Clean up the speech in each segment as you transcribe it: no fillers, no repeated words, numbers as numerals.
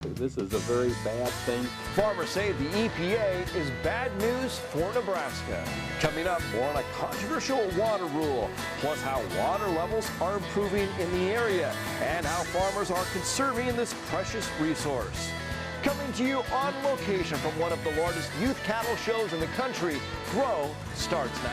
This is a very bad thing. Farmers say the EPA is bad news for Nebraska. Coming up, more on a controversial water rule, plus how water levels are improving in the area and how farmers are conserving this precious resource. Coming to you on location from one of the largest youth cattle shows in the country, Grow starts now.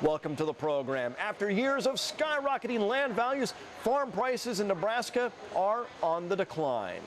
Welcome to the program. After years of skyrocketing land values, farm prices in Nebraska are on the decline.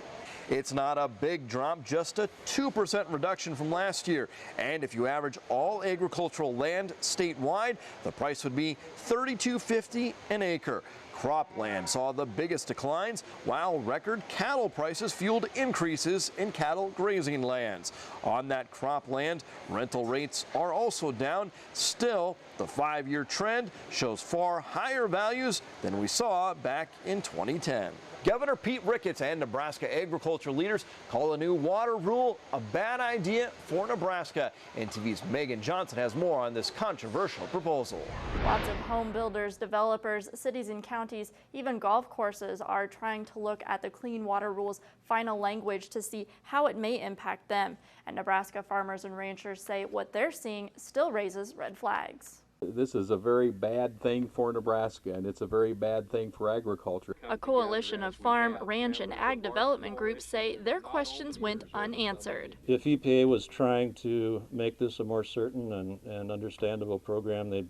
It's not a big drop, just a 2% reduction from last year. And if you average all agricultural land statewide, the price would be $32.50 an acre. Cropland saw the biggest declines, while record cattle prices fueled increases in cattle grazing lands. On that cropland, rental rates are also down. Still, the 5-year trend shows far higher values than we saw back in 2010. Governor Pete Ricketts and Nebraska agriculture leaders call a new water rule a bad idea for Nebraska. NTV's Megan Johnson has more on this controversial proposal. Lots of home builders, developers, cities and counties, even golf courses are trying to look at the Clean Water Rule's final language to see how it may impact them. And Nebraska farmers and ranchers say what they're seeing still raises red flags. This is a very bad thing for Nebraska, and it's a very bad thing for agriculture. A coalition of farm, ranch, and ag development groups say their questions went unanswered. If EPA was trying to make this a more certain and understandable program, they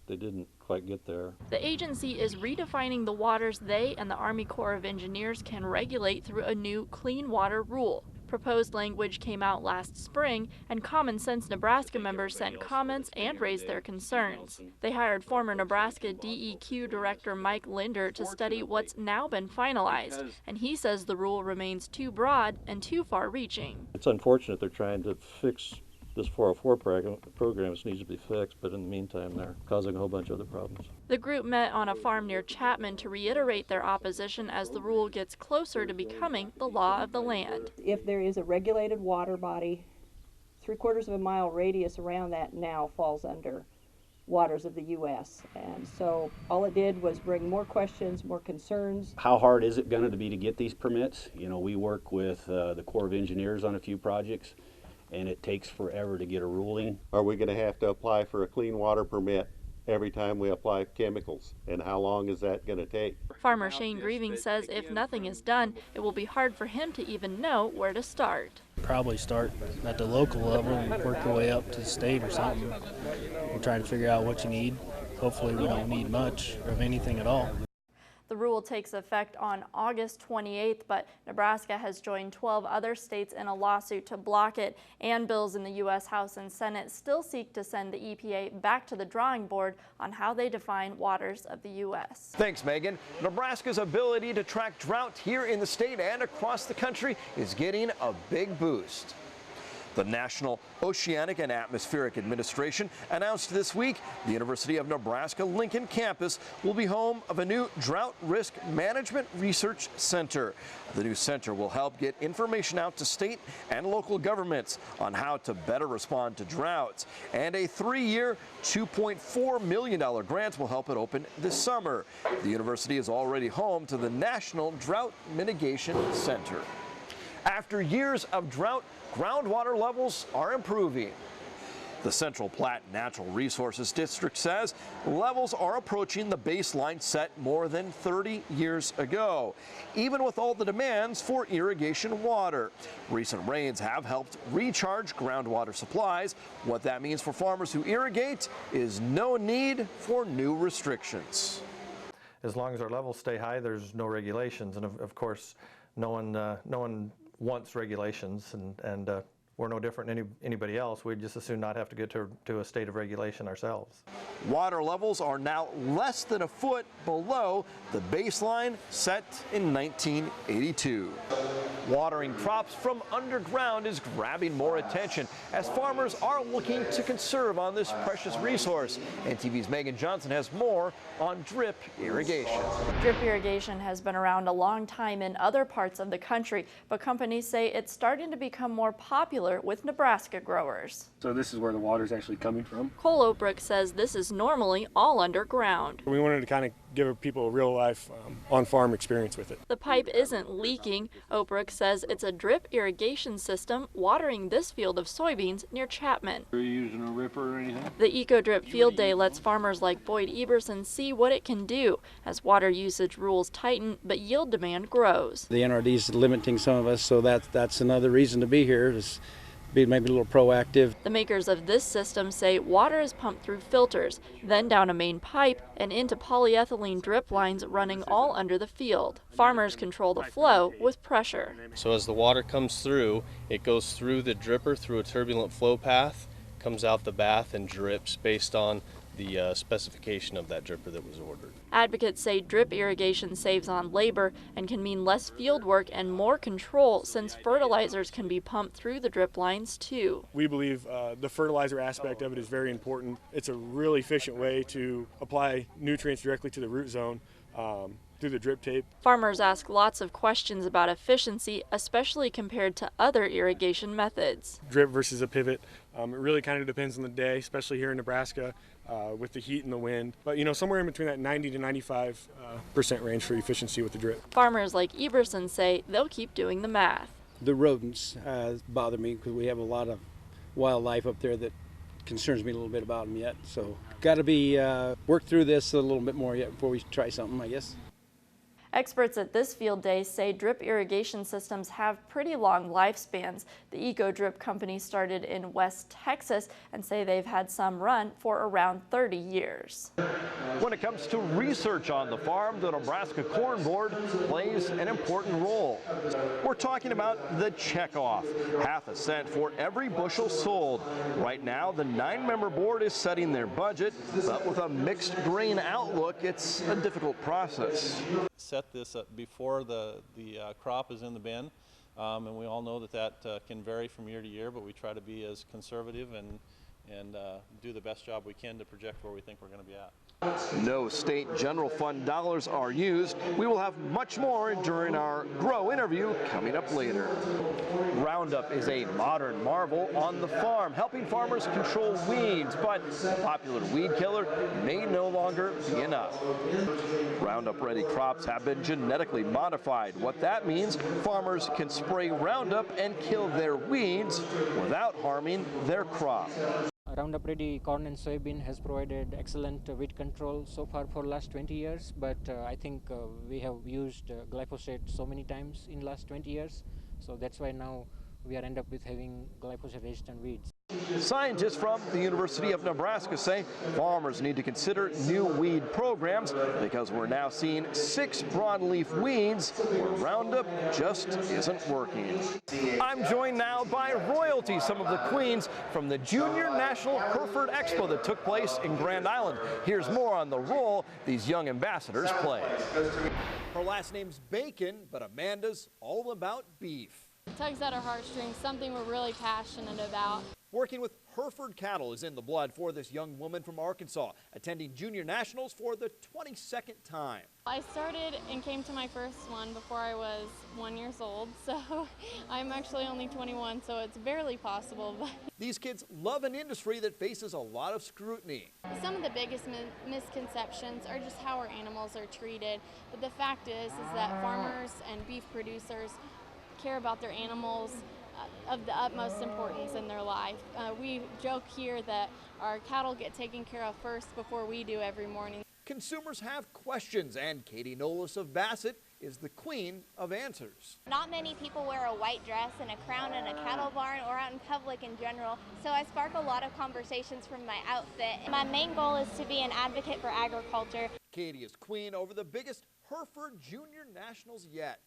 didn't quite get there. The agency is redefining the waters they and the Army Corps of Engineers can regulate through a new Clean Water Rule. Proposed language came out last spring, and Common Sense Nebraska members sent comments and raised their concerns. They hired former Nebraska DEQ Director Mike Linder to study what's now been finalized, and he says the rule remains too broad and too far-reaching. It's unfortunate they're trying to fix this 404 program. It needs to be fixed, but in the meantime they're causing a whole bunch of other problems. The group met on a farm near Chapman to reiterate their opposition as the rule gets closer to becoming the law of the land. If there is a regulated water body, 3/4 of a mile radius around that now falls under waters of the U.S. And so all it did was bring more questions, more concerns. How hard is it going to be to get these permits? You know, we work with the Corps of Engineers on a few projects, and it takes forever to get a ruling. Are we going to have to apply for a clean water permit every time we apply chemicals, and how long is that going to take? Farmer Shane Grieving says if nothing is done, it will be hard for him to even know where to start. Probably start at the local level and work your way up to the state or something. We're trying to figure out what you need. Hopefully we don't need much of anything at all. The rule takes effect on August 28th, but Nebraska has joined 12 other states in a lawsuit to block it, and bills in the U.S. House and Senate still seek to send the EPA back to the drawing board on how they define waters of the U.S. Thanks, Megan. Nebraska's ability to track drought here in the state and across the country is getting a big boost. The National Oceanic and Atmospheric Administration announced this week the University of Nebraska-Lincoln campus will be home of a new Drought Risk Management Research Center. The new center will help get information out to state and local governments on how to better respond to droughts. And a 3-year, $2.4 million grant will help it open this summer. The university is already home to the National Drought Mitigation Center. After years of drought, groundwater levels are improving. The Central Platte Natural Resources District says levels are approaching the baseline set more than 30 years ago, even with all the demands for irrigation water. Recent rains have helped recharge groundwater supplies. What that means for farmers who irrigate is no need for new restrictions. As long as our levels stay high, there's no regulations, and of course, no one wants regulations, and we're no different than anybody else. We'd just as soon not have to get to a state of regulation ourselves. Water levels are now less than a foot below the baseline set in 1982. Watering crops from underground is grabbing more attention as farmers are looking to conserve on this precious resource. NTV's Megan Johnson has more on drip irrigation. Drip irrigation has been around a long time in other parts of the country, but companies say it's starting to become more popular with Nebraska growers. So this is where the water is actually coming from. Cole Obrick says this is normally all underground. We wanted to kind of give people a real life on-farm experience with it. The pipe isn't leaking. Obrick says it's a drip irrigation system watering this field of soybeans near Chapman. Are you using a ripper or anything? The Eco-Drip Field Day lets farmers like Boyd Ebberson see what it can do as water usage rules tighten but yield demand grows. The NRD is limiting some of us, so that's another reason to be here, is be maybe a little proactive. The makers of this system say water is pumped through filters, then down a main pipe and into polyethylene drip lines running all under the field. Farmers control the flow with pressure. So as the water comes through, it goes through the dripper through a turbulent flow path, comes out the bath and drips based on the specification of that dripper that was ordered. Advocates say drip irrigation saves on labor and can mean less field work and more control since fertilizers can be pumped through the drip lines too. We believe the fertilizer aspect of it is very important. It's a really efficient way to apply nutrients directly to the root zone through the drip tape. Farmers ask lots of questions about efficiency, especially compared to other irrigation methods. Drip versus a pivot, it really kind of depends on the day, especially here in Nebraska with the heat and the wind. But you know, somewhere in between that 90 to 95% range for efficiency with the drip. Farmers like Ebberson say they'll keep doing the math. The rodents bother me because we have a lot of wildlife up there that concerns me a little bit about them yet. So got to be work through this a little bit more yet before we try something, I guess. Experts at this field day say drip irrigation systems have pretty long lifespans. The Eco-Drip company started in West Texas and say they've had some run for around 30 years. When it comes to research on the farm, the Nebraska Corn Board plays an important role. We're talking about the Checkoff, half a cent for every bushel sold. Right now, the 9-member board is setting their budget, but with a mixed grain outlook, it's a difficult process. Set this up before the crop is in the bin, and we all know that can vary from year to year, but we try to be as conservative and do the best job we can to project where we think we're going to be at. No state general fund dollars are used. We will have much more during our Grow interview coming up later. Roundup is a modern marvel on the farm, helping farmers control weeds, but a popular weed killer may no longer be enough. Roundup-ready crops have been genetically modified. What that means, farmers can spray Roundup and kill their weeds without harming their crop. Roundup Ready corn and soybean has provided excellent weed control so far for last 20 years, but I think we have used glyphosate so many times in last 20 years, so that's why now we are end up with having glyphosate resistant weeds. Scientists from the University of Nebraska say farmers need to consider new weed programs because we're now seeing 6 broadleaf weeds where Roundup just isn't working. I'm joined now by royalty, some of the queens from the Junior National Hereford Expo that took place in Grand Island. Here's more on the role these young ambassadors play. Her last name's Bacon, but Amanda's all about beef. It tugs at our heartstrings, something we're really passionate about. Working with Hereford cattle is in the blood for this young woman from Arkansas, attending Junior Nationals for the 22nd time. I started and came to my first one before I was 1 year old, so I'm actually only 21, so it's barely possible. But these kids love an industry that faces a lot of scrutiny. some of the biggest misconceptions are just how our animals are treated, but the fact is that farmers and beef producers care about their animals of the utmost importance in their life. We joke here that our cattle get taken care of first before we do every morning. Consumers have questions, and Katie Nolles of Bassett is the queen of answers. Not many people wear a white dress and a crown in a cattle barn or out in public in general, so I spark a lot of conversations from my outfit. My main goal is to be an advocate for agriculture. Katie is queen over the biggest Hereford Junior Nationals yet.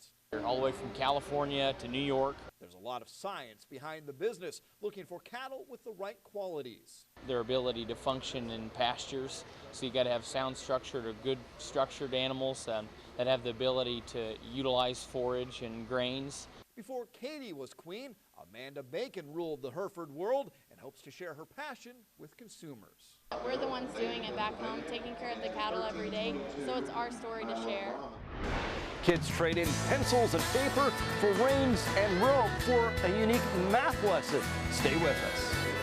All the way from California to New York. There's a lot of science behind the business, looking for cattle with the right qualities. Their ability to function in pastures, so you got to have sound structured or good structured animals. that have the ability to utilize forage and grains. Before Katie was queen, Amanda Bacon ruled the Hereford world and hopes to share her passion with consumers. We're the ones doing it back home, taking care of the cattle every day, so it's our story to share. Kids trade in pencils and paper for reins and rope for a unique math lesson. Stay with us.